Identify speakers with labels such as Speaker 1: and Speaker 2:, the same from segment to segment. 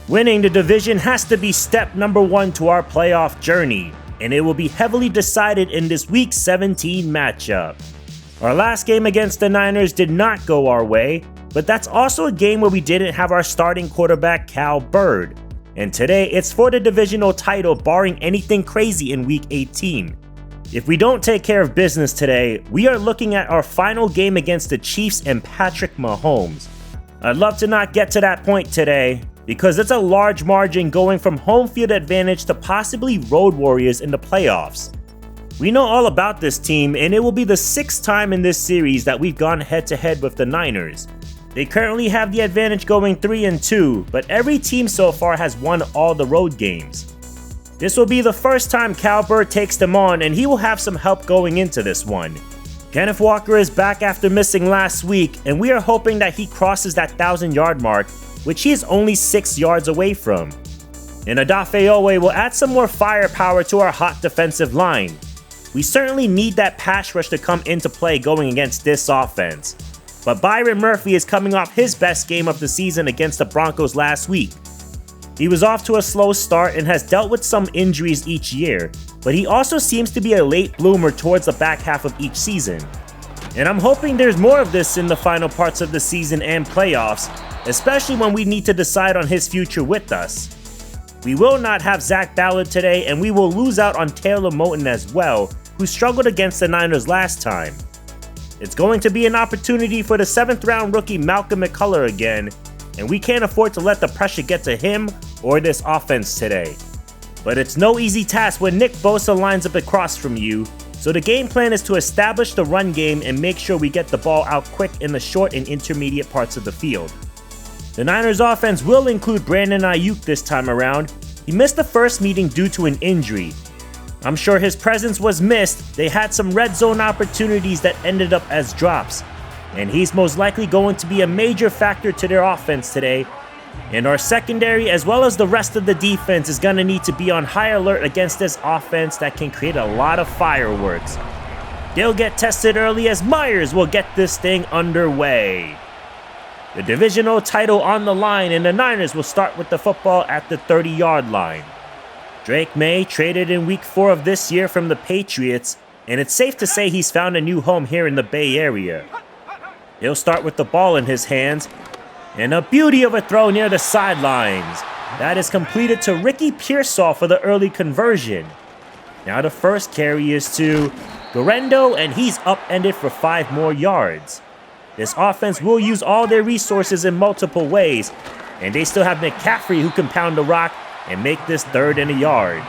Speaker 1: Winning the division has to be step number 1 to our playoff journey, and it will be heavily decided in this Week 17 matchup. Our last game against the Niners did not go our way, but that's also a game where we didn't have our starting quarterback Cal Bird. And today it's for the divisional title barring anything crazy in Week 18. If we don't take care of business today, we are looking at our final game against the Chiefs and Patrick Mahomes. I'd love to not get to that point today, because it's a large margin going from home field advantage to possibly road warriors in the playoffs. We know all about this team, and it will be the 6th time in this series that we've gone head to head with the Niners. They currently have the advantage going 3-2, but every team so far has won all the road games. This will be the first time Cal Bird takes them on, and he will have some help going into this one. Kenneth Walker is back after missing last week, and we are hoping that he crosses that 1,000-yard mark, which he is only 6 yards away from. And Odafe Oweh will add some more firepower to our hot defensive line. We certainly need that pass rush to come into play going against this offense. But Byron Murphy is coming off his best game of the season against the Broncos last week. He was off to a slow start and has dealt with some injuries each year, but he also seems to be a late bloomer towards the back half of each season. And I'm hoping there's more of this in the final parts of the season and playoffs, especially when we need to decide on his future with us. We will not have Zach Ballard today, and we will lose out on Taylor Moton as well, who struggled against the Niners last time. It's going to be an opportunity for the 7th round rookie Malcolm McCullough again, and we can't afford to let the pressure get to him or this offense today. But it's no easy task when Nick Bosa lines up across from you, so the game plan is to establish the run game and make sure we get the ball out quick in the short and intermediate parts of the field. The Niners offense will include Brandon Ayuk this time around. He missed the first meeting due to an injury. I'm sure his presence was missed. They had some red zone opportunities that ended up as drops, and he's most likely going to be a major factor to their offense today. And our secondary, as well as the rest of the defense, is going to need to be on high alert against this offense that can create a lot of fireworks. They'll get tested early as Myers will get this thing underway. The divisional title on the line, and the Niners will start with the football at the 30-yard line. Drake May traded in week 4 of this year from the Patriots, and it's safe to say he's found a new home here in the Bay Area. He'll start with the ball in his hands, and a beauty of a throw near the sidelines. That is completed to Ricky Pearsall for the early conversion. Now the first carry is to Guerendo, and he's upended for 5 more yards. This offense will use all their resources in multiple ways, and they still have McCaffrey who can pound the rock and make this 3rd and a yard.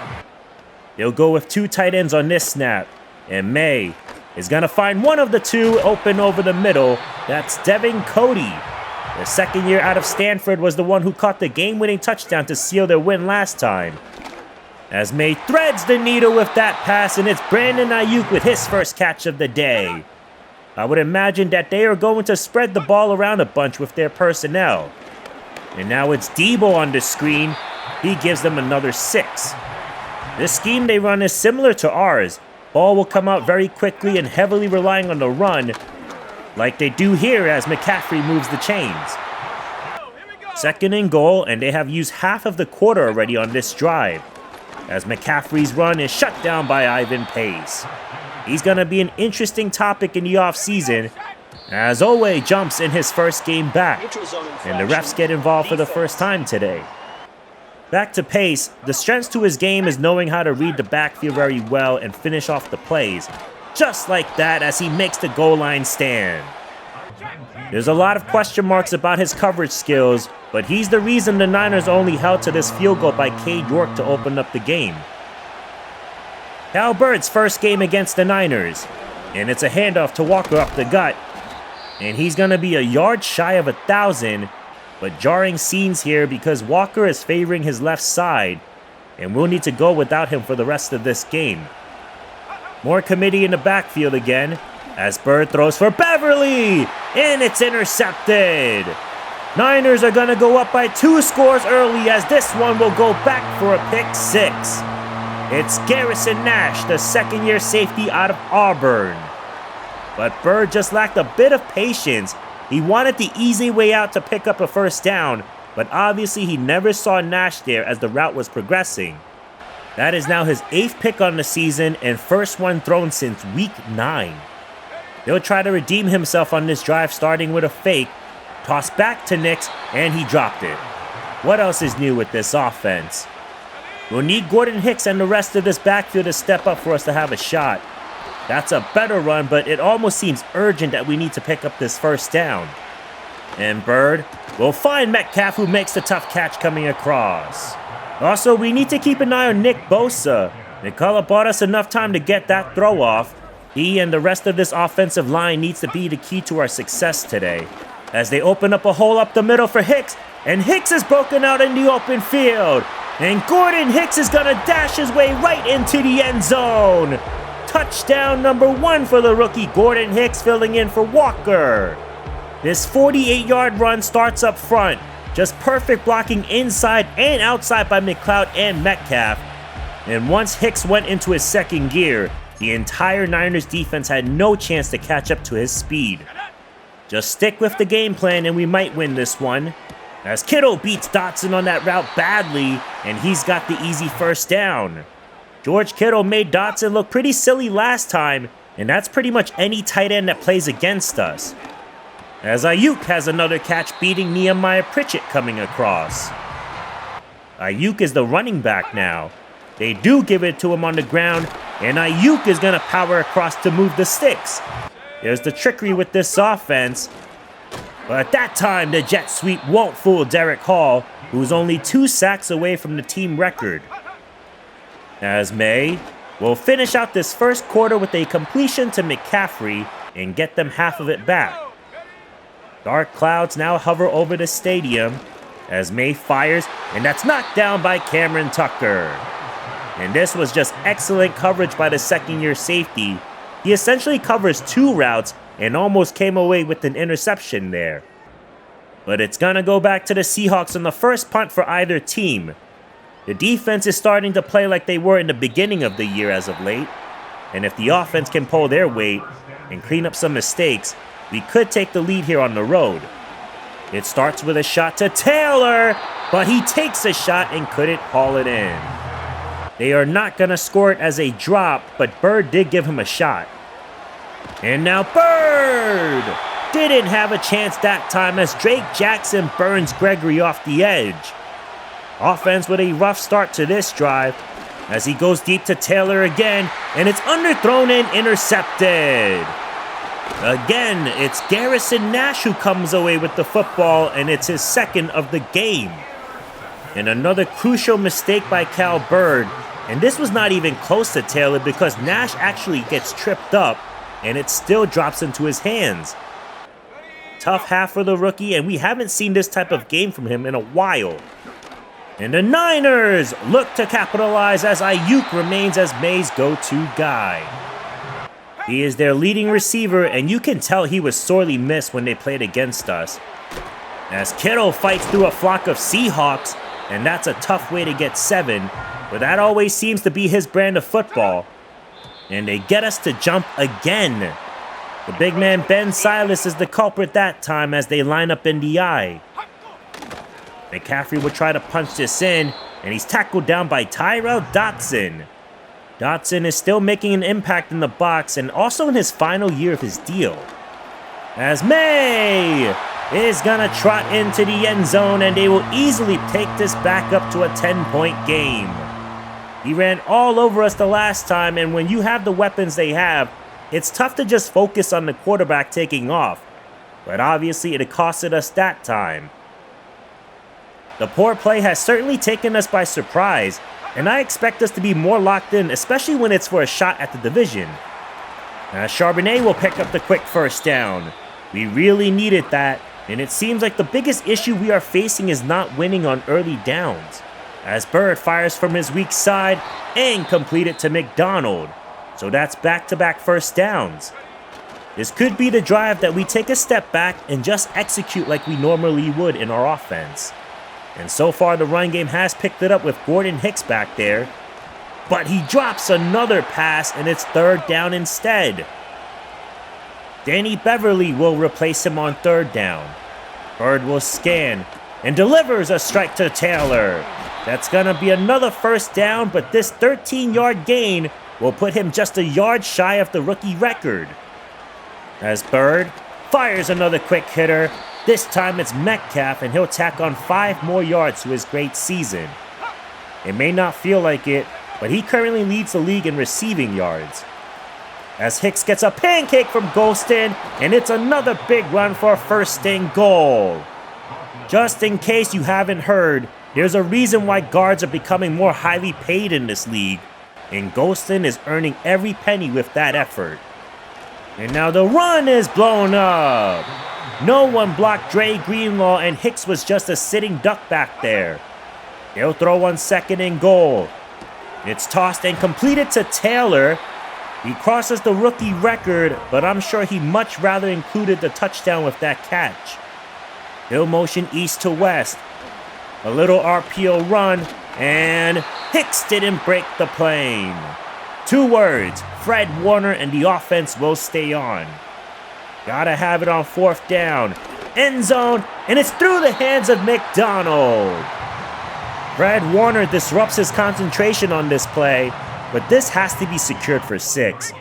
Speaker 1: They'll go with 2 tight ends on this snap, and May is going to find one of the 2 open over the middle. That's Devin Cody. The second year out of Stanford was the one who caught the game-winning touchdown to seal their win last time. As May threads the needle with that pass, and it's Brandon Ayuk with his first catch of the day. I would imagine that they are going to spread the ball around a bunch with their personnel. And now it's Debo on the screen. He gives them another 6. This scheme they run is similar to ours. Ball will come out very quickly and heavily relying on the run, like they do here as McCaffrey moves the chains. 2nd and goal, and they have used half of the quarter already on this drive, as McCaffrey's run is shut down by Ivan Pace. He's going to be an interesting topic in the offseason, as Oweh jumps in his first game back, and the refs get involved for the first time today. Back to Pace, the strength to his game is knowing how to read the backfield very well and finish off the plays, just like that as he makes the goal line stand. There's a lot of question marks about his coverage skills, but he's the reason the Niners only held to this field goal by Cade York to open up the game. Cal Bird's first game against the Niners, and it's a handoff to Walker up the gut, and he's going to be a yard shy of 1,000, but jarring scenes here because Walker is favoring his left side, and we'll need to go without him for the rest of this game. More committee in the backfield again, as Bird throws for Beverly, and it's intercepted. Niners are going to go up by 2 scores early as this one will go back for a pick 6. It's Garrison Nash, the second-year safety out of Auburn. But Bird just lacked a bit of patience. He wanted the easy way out to pick up a first down, but obviously he never saw Nash there as the route was progressing. That is now his 8th pick on the season and first one thrown since week 9. He'll try to redeem himself on this drive, starting with a fake, toss back to Nix, and he dropped it. What else is new with this offense? We'll need Gordon Hicks and the rest of this backfield to step up for us to have a shot. That's a better run, but it almost seems urgent that we need to pick up this first down. And Bird will find Metcalf, who makes the tough catch coming across. Also, we need to keep an eye on Nick Bosa. McCullough bought us enough time to get that throw off. He and the rest of this offensive line needs to be the key to our success today, as they open up a hole up the middle for Hicks, and Hicks is broken out in the open field. And Gordon Hicks is going to dash his way right into the end zone. Touchdown number 1 for the rookie Gordon Hicks, filling in for Walker. This 48-yard run starts up front. Just perfect blocking inside and outside by McLeod and Metcalf. And once Hicks went into his second gear, the entire Niners defense had no chance to catch up to his speed. Just stick with the game plan and we might win this one. As Kittle beats Dotson on that route badly, and he's got the easy first down. George Kittle made Dotson look pretty silly last time, and that's pretty much any tight end that plays against us. As Ayuk has another catch, beating Nehemiah Pritchett coming across. Ayuk is the running back now. They do give it to him on the ground, and Ayuk is going to power across to move the sticks. There's the trickery with this offense. But that time, the jet sweep won't fool Derek Hall, who's only 2 sacks away from the team record. As May will finish out this first quarter with a completion to McCaffrey and get them half of it back. Dark clouds now hover over the stadium as May fires, and that's knocked down by Cameron Tucker. And this was just excellent coverage by the second-year safety. He essentially covers 2 routes and almost came away with an interception there. But it's gonna go back to the Seahawks on the first punt for either team. The defense is starting to play like they were in the beginning of the year as of late. And if the offense can pull their weight and clean up some mistakes, we could take the lead here on the road. It starts with a shot to Taylor, but he takes a shot and couldn't haul it in. They are not gonna score it as a drop, but Bird did give him a shot. And now Bird didn't have a chance that time as Drake Jackson burns Gregory off the edge. Offense with a rough start to this drive as he goes deep to Taylor again, and it's underthrown and intercepted. Again, it's Garrison Nash who comes away with the football, and it's his second of the game. And another crucial mistake by Cal Bird, and this was not even close to Taylor because Nash actually gets tripped up, and it still drops into his hands. Tough half for the rookie, and we haven't seen this type of game from him in a while. And the Niners look to capitalize as Ayuk remains as May's go-to guy. He is their leading receiver, and you can tell he was sorely missed when they played against us. As Kittle fights through a flock of Seahawks, and that's a tough way to get 7, but that always seems to be his brand of football. And they get us to jump again. The big man Ben Silas is the culprit that time as they line up in the eye. McCaffrey will try to punch this in, and he's tackled down by Tyrell Dotson. Dotson is still making an impact in the box and also in his final year of his deal. As May is gonna trot into the end zone, and they will easily take this back up to a 10-point game. He ran all over us the last time, and when you have the weapons they have, it's tough to just focus on the quarterback taking off. But obviously it costed us that time. The poor play has certainly taken us by surprise, and I expect us to be more locked in, especially when it's for a shot at the division. Charbonnet will pick up the quick first down. We really needed that, and it seems like the biggest issue we are facing is not winning on early downs. As Bird fires from his weak side and completed to McDonald. So that's back-to-back first downs. This could be the drive that we take a step back and just execute like we normally would in our offense. And so far the run game has picked it up with Gordon Hicks back there. But he drops another pass, and it's third down instead. Danny Beverly will replace him on third down. Bird will scan, and delivers a strike to Taylor. That's gonna be another first down, but this 13-yard gain will put him just a yard shy of the rookie record. As Bird fires another quick hitter. This time it's Metcalf, and he'll tack on 5 more yards to his great season. It may not feel like it, but he currently leads the league in receiving yards. As Hicks gets a pancake from Golston, and it's another big run for a first and goal. Just in case you haven't heard, there's a reason why guards are becoming more highly paid in this league, and Golston is earning every penny with that effort. And now the run is blown up. No one blocked Dre Greenlaw, and Hicks was just a sitting duck back there. They'll throw on 2nd and goal. It's tossed and completed to Taylor. He crosses the rookie record, but I'm sure he'd much rather included the touchdown with that catch. He'll motion east to west. A little RPO run, and Hicks didn't break the plane. 2 words, Fred Warner, and the offense will stay on. Gotta have it on 4th down. End zone, and it's through the hands of McDonald. Fred Warner disrupts his concentration on this play, but this has to be secured for 6.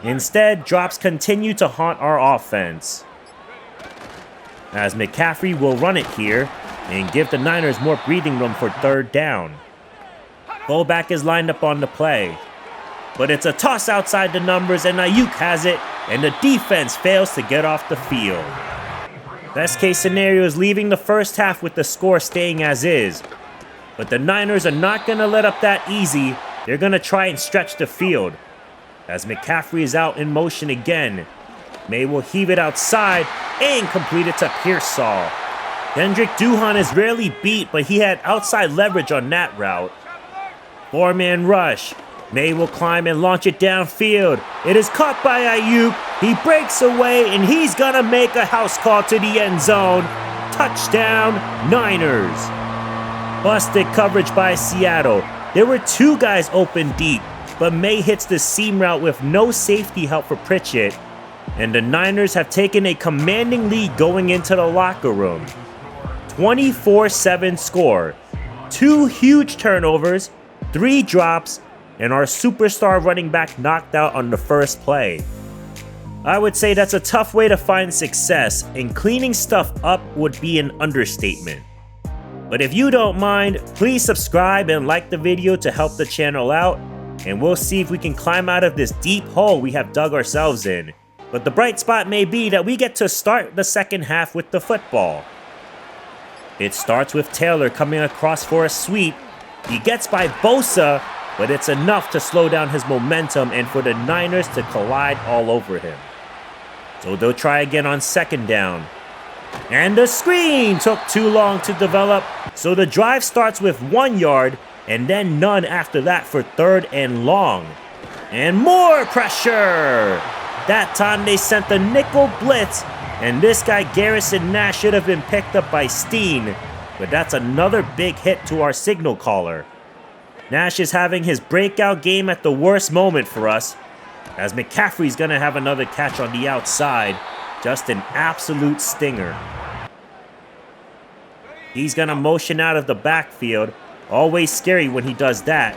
Speaker 1: Instead, drops continue to haunt our offense. As McCaffrey will run it here and give the Niners more breathing room for 3rd down. Fullback is lined up on the play, but it's a toss outside the numbers, and Ayuk has it, and the defense fails to get off the field. Best case scenario is leaving the first half with the score staying as is, but the Niners are not going to let up that easy. They're going to try and stretch the field. As McCaffrey is out in motion again, May will heave it outside and complete it to Pearsall. Kendrick Duhan is rarely beat, but he had outside leverage on that route. 4-man rush. May will climb and launch it downfield. It is caught by Ayuk. He breaks away, and he's gonna make a house call to the end zone. Touchdown, Niners. Busted coverage by Seattle. There were 2 guys open deep, but May hits the seam route with no safety help for Pritchett, and the Niners have taken a commanding lead going into the locker room. 24-7 score, 2 huge turnovers, 3 drops, and our superstar running back knocked out on the first play. I would say that's a tough way to find success, and cleaning stuff up would be an understatement. But if you don't mind, please subscribe and like the video to help the channel out, and we'll see if we can climb out of this deep hole we have dug ourselves in. But the bright spot may be that we get to start the second half with the football. It starts with Taylor coming across for a sweep. He gets by Bosa, but it's enough to slow down his momentum and for the Niners to collide all over him. So they'll try again on 2nd down. And the screen took too long to develop, so the drive starts with 1 yard and then none after that for 3rd and long. And more pressure! That time they sent the nickel blitz, and this guy Garrison Nash should have been picked up by Steen, but that's another big hit to our signal caller. Nash is having his breakout game at the worst moment for us, as McCaffrey's gonna have another catch on the outside. Just an absolute stinger. He's gonna motion out of the backfield. Always scary when he does that.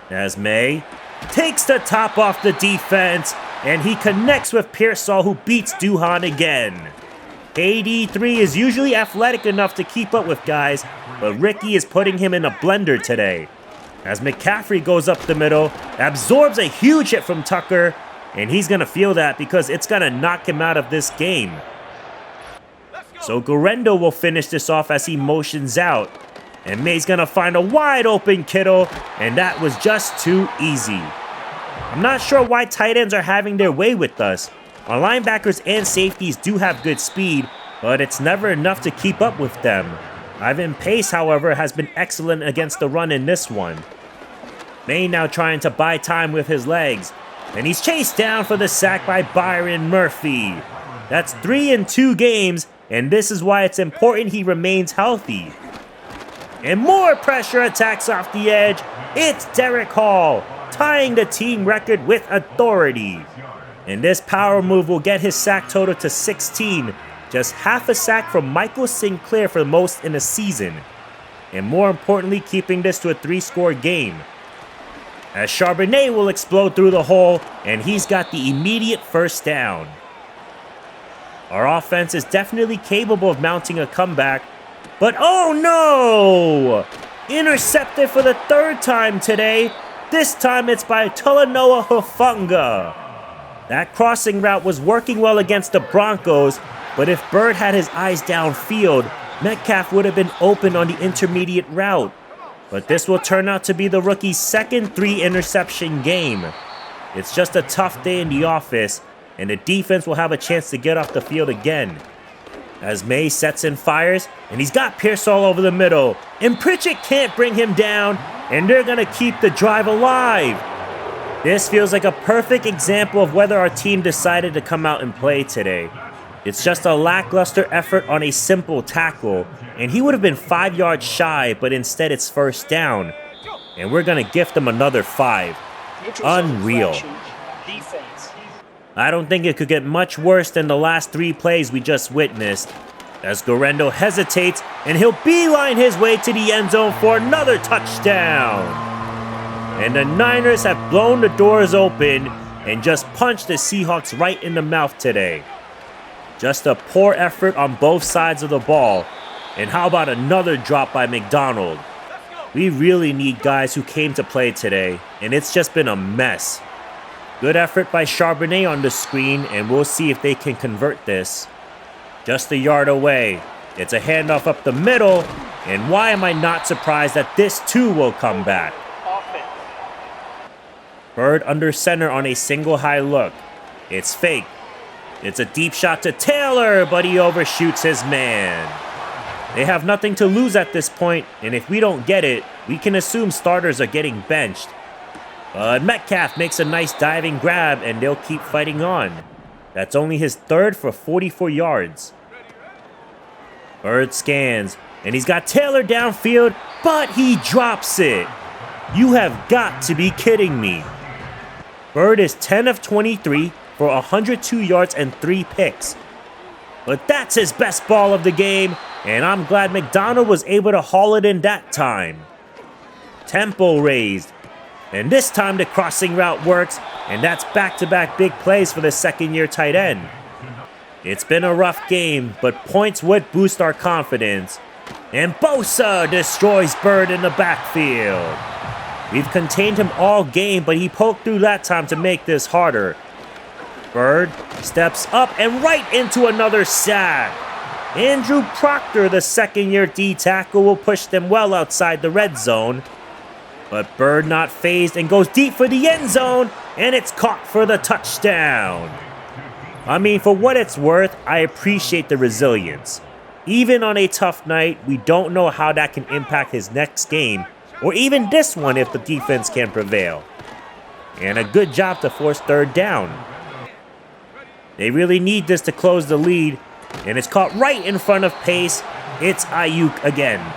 Speaker 1: As May takes the top off the defense, and he connects with Pearsall, who beats Duhan again. KD3 is usually athletic enough to keep up with guys, but Ricky is putting him in a blender today. As McCaffrey goes up the middle, absorbs a huge hit from Tucker, and he's gonna feel that because it's gonna knock him out of this game. So Guerrero will finish this off as he motions out, and May's gonna find a wide open Kittle, and that was just too easy. I'm not sure why tight ends are having their way with us. Our linebackers and safeties do have good speed, but it's never enough to keep up with them. Ivan Pace, however, has been excellent against the run in this one. May now trying to buy time with his legs, and he's chased down for the sack by Byron Murphy. That's 3 in 2 games, and this is why it's important he remains healthy. And more pressure attacks off the edge. It's Derek Hall, tying the team record with authority. And this power move will get his sack total to 16, just half a sack from Michael Sinclair for the most in a season, and more importantly, keeping this to a 3-score game. As Charbonnet will explode through the hole, and he's got the immediate first down. Our offense is definitely capable of mounting a comeback, but oh no! Intercepted for the 3rd time today. This time it's by Talanoa Hufanga. That crossing route was working well against the Broncos, but if Bird had his eyes downfield, Metcalf would have been open on the intermediate route. But this will turn out to be the rookie's second 3-interception game. It's just a tough day in the office, and the defense will have a chance to get off the field again. As May sets and fires, and he's got Pierce all over the middle, and Pritchett can't bring him down, and they're going to keep the drive alive. This feels like a perfect example of whether our team decided to come out and play today. It's just a lackluster effort on a simple tackle, and he would have been 5 yards shy, but instead it's first down. And we're going to gift him another 5. Unreal. I don't think it could get much worse than the last 3 plays we just witnessed. As Guerrero hesitates, and he'll beeline his way to the end zone for another touchdown. And the Niners have blown the doors open and just punched the Seahawks right in the mouth today. Just a poor effort on both sides of the ball. And how about another drop by McDonald? We really need guys who came to play today, and it's just been a mess. Good effort by Charbonnet on the screen, and we'll see if they can convert this. Just a yard away. It's a handoff up the middle, and why am I not surprised that this too will come back? Bird under center on a single high look. It's fake. It's a deep shot to Taylor, but he overshoots his man. They have nothing to lose at this point, and if we don't get it, we can assume starters are getting benched. But Metcalf makes a nice diving grab, and they'll keep fighting on. That's only his 3rd for 44 yards. Bird scans, and he's got Taylor downfield, but he drops it. You have got to be kidding me. Bird is 10 of 23 for 102 yards and 3 picks. But that's his best ball of the game, and I'm glad McDonald was able to haul it in that time. Tempo raised, and this time the crossing route works, and that's back-to-back big plays for the second-year tight end. It's been a rough game, but points would boost our confidence. And Bosa destroys Bird in the backfield. We've contained him all game, but he poked through that time to make this harder. Bird steps up and right into another sack. Andrew Proctor, the second-year D tackle, will push them well outside the red zone. But Bird not fazed and goes deep for the end zone, and it's caught for the touchdown. I mean, for what it's worth, I appreciate the resilience. Even on a tough night, we don't know how that can impact his next game, or even this one if the defense can prevail. And a good job to force 3rd down. They really need this to close the lead, and it's caught right in front of pace. It's Ayuk again.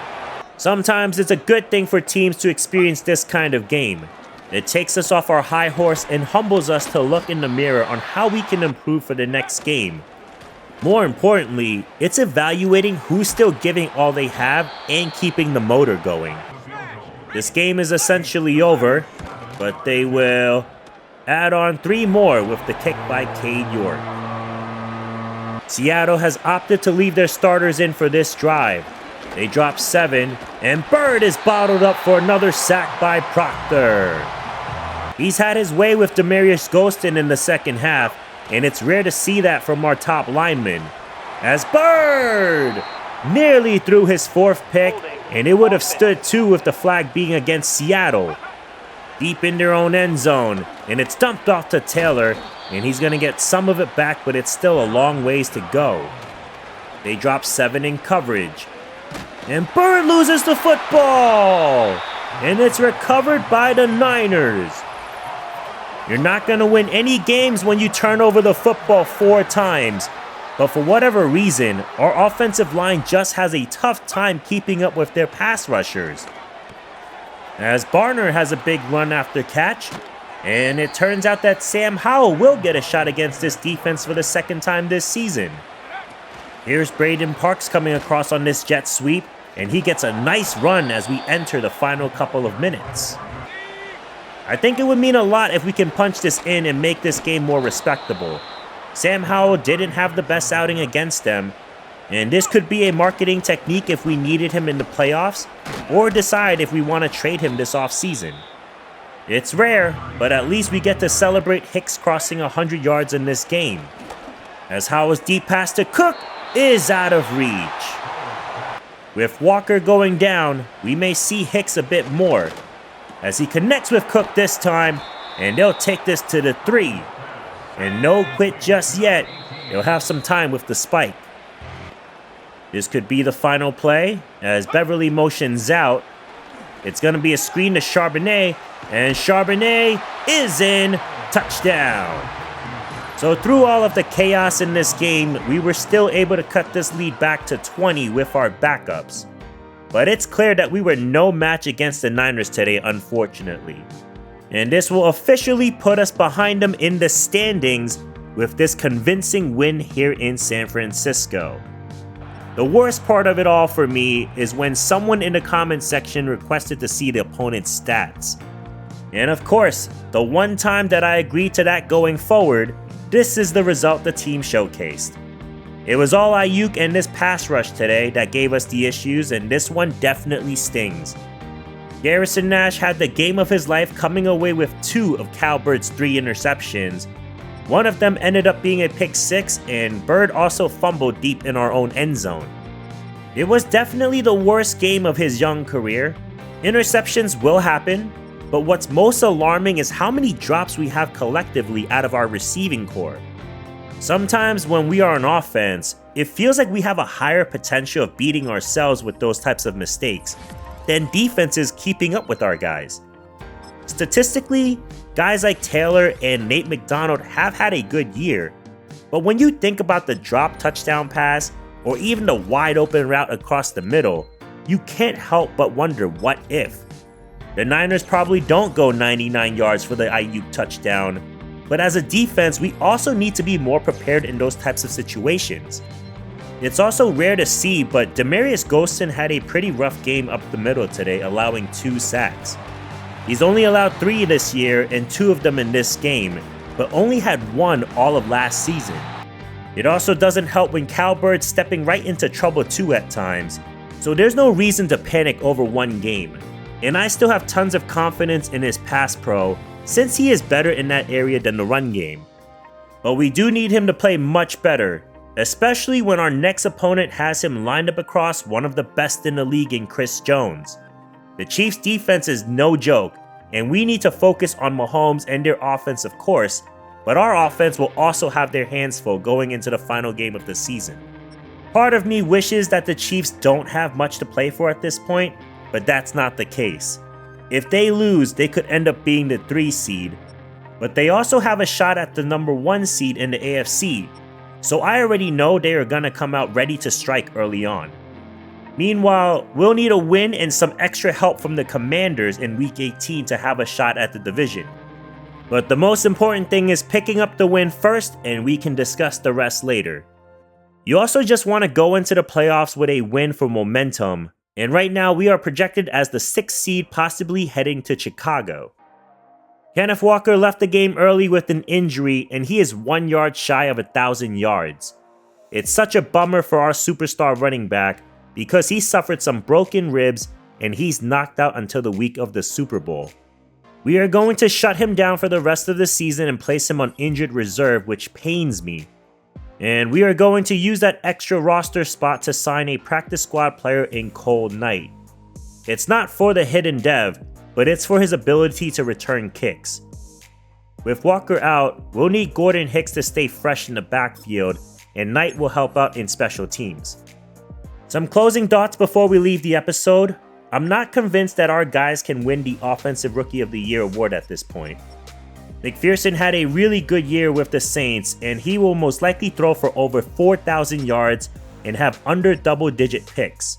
Speaker 1: Sometimes it's a good thing for teams to experience this kind of game. It takes us off our high horse and humbles us to look in the mirror on how we can improve for the next game. More importantly, it's evaluating who's still giving all they have and keeping the motor going. This game is essentially over, but they will add on 3 more with the kick by Cade York. Seattle has opted to leave their starters in for this drive. They drop 7, and Bird is bottled up for another sack by Proctor. He's had his way with Demarius Golston in the second half, and it's rare to see that from our top linemen. As Bird nearly threw his 4th pick, and it would have stood too with the flag being against Seattle. Deep in their own end zone, and it's dumped off to Taylor, and he's going to get some of it back, but it's still a long ways to go. They drop 7 in coverage. And Bird loses the football! And it's recovered by the Niners. You're not going to win any games when you turn over the football 4 times. But for whatever reason, our offensive line just has a tough time keeping up with their pass rushers. As Barner has a big run after catch. And it turns out that Sam Howell will get a shot against this defense for the 2nd time this season. Here's Braden Parks coming across on this jet sweep, and he gets a nice run as we enter the final couple of minutes. I think it would mean a lot if we can punch this in and make this game more respectable. Sam Howell didn't have the best outing against them, and this could be a marketing technique if we needed him in the playoffs, or decide if we want to trade him this offseason. It's rare, but at least we get to celebrate Hicks crossing 100 yards in this game. As Howell's deep pass to Cook is out of reach. With Walker going down, we may see Hicks a bit more, as he connects with Cook this time, and they'll take this to the 3. And no quit just yet, they'll have some time with the spike. This could be the final play, as Beverly motions out. It's going to be a screen to Charbonnet, and Charbonnet is in. Touchdown. So through all of the chaos in this game, we were still able to cut this lead back to 20 with our backups. But it's clear that we were no match against the Niners today, unfortunately. And this will officially put us behind them in the standings with this convincing win here in San Francisco. The worst part of it all for me is when someone in the comment section requested to see the opponent's stats. And of course, the one time that I agreed to that going forward, this is the result the team showcased. It was all Ayuk and this pass rush today that gave us the issues, and this one definitely stings. Garrison Nash had the game of his life, coming away with 2 of Cal Bird's 3 interceptions. One of them ended up being a pick 6, and Bird also fumbled deep in our own end zone. It was definitely the worst game of his young career. Interceptions will happen, but what's most alarming is how many drops we have collectively out of our receiving core. Sometimes when we are on offense, it feels like we have a higher potential of beating ourselves with those types of mistakes than defenses keeping up with our guys. Statistically, guys like Taylor and Nate McDonald have had a good year, but when you think about the drop touchdown pass or even the wide open route across the middle, you can't help but wonder what if. The Niners probably don't go 99 yards for the Ayuk touchdown, but as a defense, we also need to be more prepared in those types of situations. It's also rare to see, but Demarius Golston had a pretty rough game up the middle today, allowing 2 sacks. He's only allowed 3 this year and 2 of them in this game, but only had 1 all of last season. It also doesn't help when Cal Bird's stepping right into trouble too at times, so there's no reason to panic over one game. And I still have tons of confidence in his pass pro, since he is better in that area than the run game. But we do need him to play much better, especially when our next opponent has him lined up across one of the best in the league in Chris Jones. The Chiefs' defense is no joke, and we need to focus on Mahomes and their offense, of course, but our offense will also have their hands full going into the final game of the season. Part of me wishes that the Chiefs don't have much to play for at this point, but that's not the case. If they lose, they could end up being the 3 seed, but they also have a shot at the number 1 seed in the AFC, so I already know they are gonna come out ready to strike early on. Meanwhile, we'll need a win and some extra help from the Commanders in Week 18 to have a shot at the division. But the most important thing is picking up the win first, and we can discuss the rest later. You also just want to go into the playoffs with a win for momentum, and right now we are projected as the 6th seed, possibly heading to Chicago. Kenneth Walker left the game early with an injury, and he is 1 yard shy of 1,000 yards. It's such a bummer for our superstar running back, because he suffered some broken ribs and he's knocked out until the week of the Super Bowl. We are going to shut him down for the rest of the season and place him on injured reserve, which pains me. And we are going to use that extra roster spot to sign a practice squad player in Cole Knight. It's not for the hidden dev, but it's for his ability to return kicks. With Walker out, we'll need Gordon Hicks to stay fresh in the backfield, and Knight will help out in special teams. Some closing thoughts before we leave the episode. I'm not convinced that our guys can win the Offensive Rookie of the Year award at this point. McPherson had a really good year with the Saints, and he will most likely throw for over 4,000 yards and have under double-digit picks.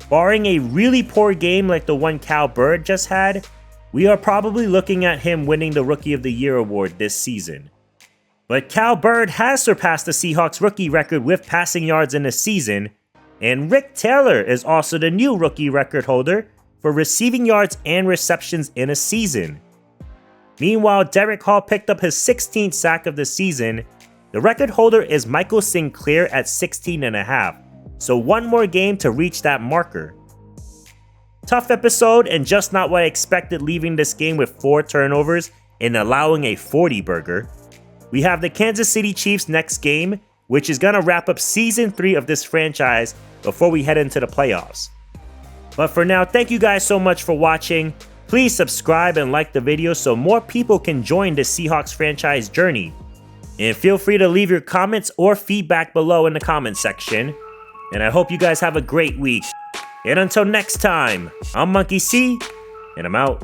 Speaker 1: Barring a really poor game like the one Cal Bird just had, we are probably looking at him winning the Rookie of the Year award this season. But Cal Bird has surpassed the Seahawks rookie record with passing yards in a season, and Rick Taylor is also the new rookie record holder for receiving yards and receptions in a season. Meanwhile, Derek Hall picked up his 16th sack of the season. The record holder is Michael Sinclair at 16.5, so one more game to reach that marker. Tough episode and just not what I expected, leaving this game with 4 turnovers and allowing a 40 burger. We have the Kansas City Chiefs next game, which is going to wrap up Season 3 of this franchise before we head into the playoffs. But for now, thank you guys so much for watching. Please subscribe and like the video so more people can join the Seahawks franchise journey. And feel free to leave your comments or feedback below in the comment section. And I hope you guys have a great week. And until next time, I'm Monkey C, and I'm out.